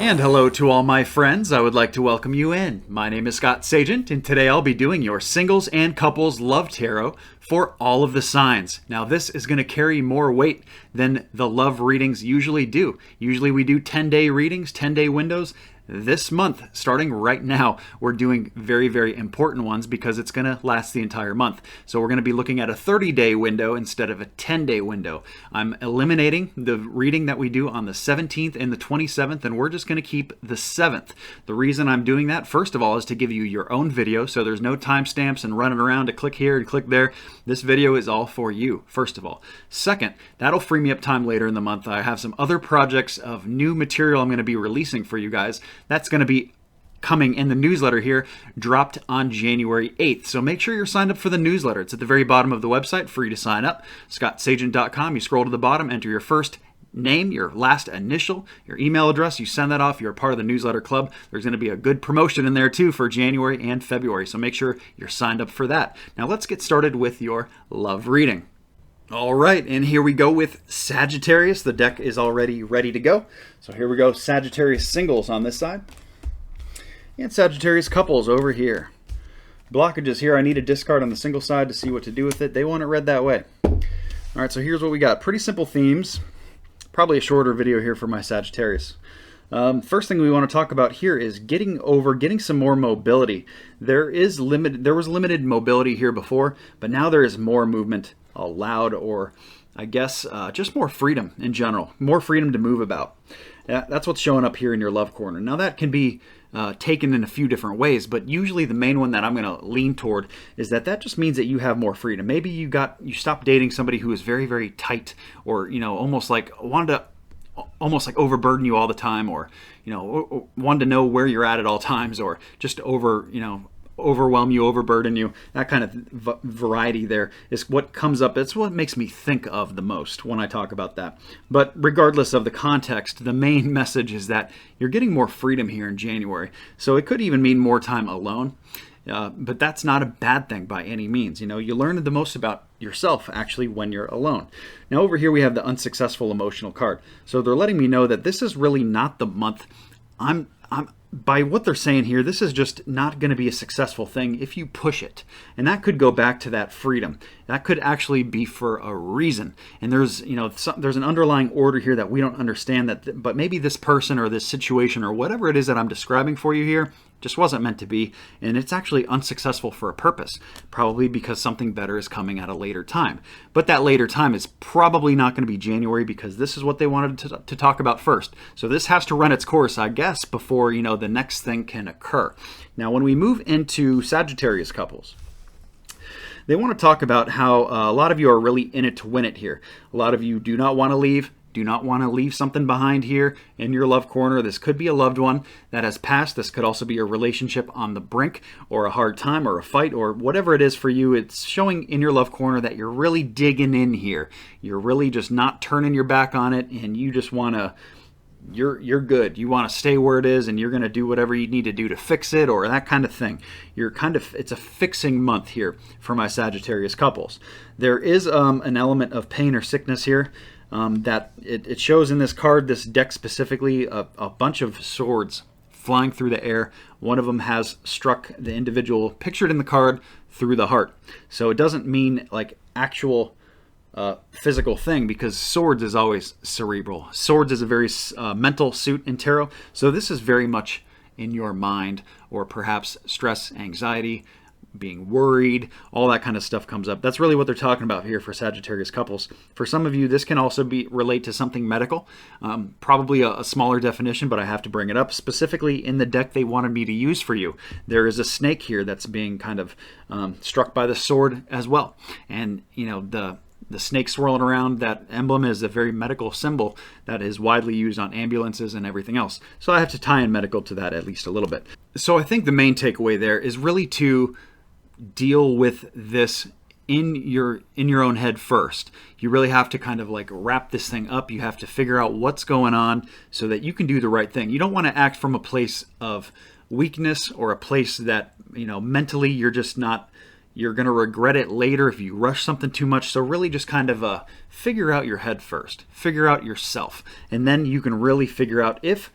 And hello to all my friends. I would like to welcome you in. My name is Scott Sagent, and today I'll be doing your singles and couples love tarot for all of the signs. Now, this is going to carry more weight than the love readings usually do. Usually we do 10-day readings, 10-day windows. This month, starting right now, we're doing very, very important ones because it's going to last the entire month. So we're going to be looking at a 30-day window instead of a 10-day window. I'm eliminating the reading that we do on the 17th and the 27th, and we're just going to keep the 7th. The reason I'm doing that, first of all, is to give you your own video, so there's no timestamps and running around to click here and click there. This video is all for you, first of all. Second, that'll free me up time later in the month. I have some other projects of new material I'm going to be releasing for you guys. That's going to be coming in the newsletter here, dropped on January 8th. So make sure you're signed up for the newsletter. It's at the very bottom of the website for you to sign up. scottsagent.com. You scroll to the bottom, enter your first name, your last initial, your email address. You send that off. You're a part of the newsletter club. There's going to be a good promotion in there too for January and February. So make sure you're signed up for that. Now let's get started with your love reading. All right, and here we go with Sagittarius. The deck is already ready to go. So here we go, Sagittarius singles on this side. And Sagittarius couples over here. Blockages here, I need a discard on the single side to see what to do with it. They want it read that way. All right, so here's what we got. Pretty simple themes. Probably a shorter video here for my Sagittarius. First thing we want to talk about here is getting some more mobility. There was limited mobility here before, but now there is more movement allowed, or I guess just more freedom in general, more freedom to move about. That's what's showing up here in your love corner. Now that can be taken in a few different ways, but usually the main one that I'm going to lean toward is that just means that you have more freedom. Maybe you stopped dating somebody who was very, very tight, or almost like overburden you all the time, or wanted to know where you're at all times, or just overwhelm you, overburden you. That kind of variety there is what comes up. It's what makes me think of the most when I talk about that. But regardless of the context, the main message is that you're getting more freedom here in January. So it could even mean more time alone. But that's not a bad thing by any means. You learn the most about yourself actually when you're alone. Now over here we have the unsuccessful emotional card. So they're letting me know that this is really not the month. By what they're saying here, this is just not going to be a successful thing if you push it. And that could go back to that freedom. That could actually be for a reason. And there's an underlying order here that we don't understand, but maybe this person or this situation or whatever it is that I'm describing for you here just wasn't meant to be, and it's actually unsuccessful for a purpose, probably because something better is coming at a later time. But that later time is probably not going to be January, because this is what they wanted to talk about first. So this has to run its course, I guess, before the next thing can occur. Now when we move into Sagittarius couples, they want to talk about how a lot of you are really in it to win it here. A lot of you do not want to leave. Do not want to leave something behind here in your love corner. This could be a loved one that has passed. This could also be a relationship on the brink, or a hard time, or a fight, or whatever it is for you. It's showing in your love corner that you're really digging in here. You're really just not turning your back on it, and you just want to, you're good. You want to stay where it is, and you're going to do whatever you need to do to fix it, or that kind of thing. It's a fixing month here for my Sagittarius couples. There is an element of pain or sickness here. That it shows in this card, this deck specifically, a bunch of swords flying through the air. One of them has struck the individual pictured in the card through the heart. So it doesn't mean like actual physical thing, because swords is always cerebral. Swords is a very mental suit in tarot. So this is very much in your mind, or perhaps stress, anxiety, being worried, all that kind of stuff comes up. That's really what they're talking about here for Sagittarius couples. For some of you, this can also relate to something medical, probably a smaller definition, but I have to bring it up. Specifically in the deck they wanted me to use for you, there is a snake here that's being kind of struck by the sword as well. And the snake swirling around, that emblem is a very medical symbol that is widely used on ambulances and everything else. So I have to tie in medical to that at least a little bit. So I think the main takeaway there is really to deal with this in your own head first. You really have to kind of like wrap this thing up. You have to figure out what's going on so that you can do the right thing. You don't want to act from a place of weakness, or a place that mentally you're just not, you're going to regret it later if you rush something too much. So really just kind of figure out your head first, figure out yourself, and then you can really figure out if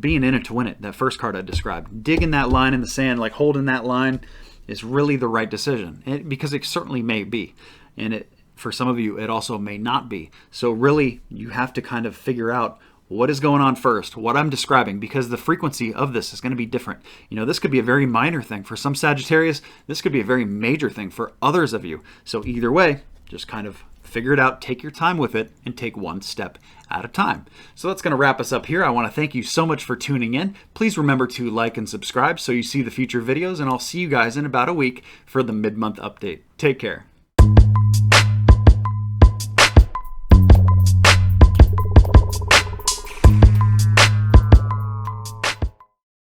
being in it to win it, that first card I described, digging that line in the sand, like holding that line, is really the right decision, because it certainly may be, and for some of you it also may not be. So really you have to kind of figure out what is going on first, what I'm describing, because the frequency of this is going to be different. This could be a very minor thing for some Sagittarius. This could be a very major thing for others of you. So either way, just kind of figure it out, take your time with it, and take one step at a time. So that's going to wrap us up here. I want to thank you so much for tuning in. Please remember to like and subscribe so you see the future videos, and I'll see you guys in about a week for the mid-month update. Take care.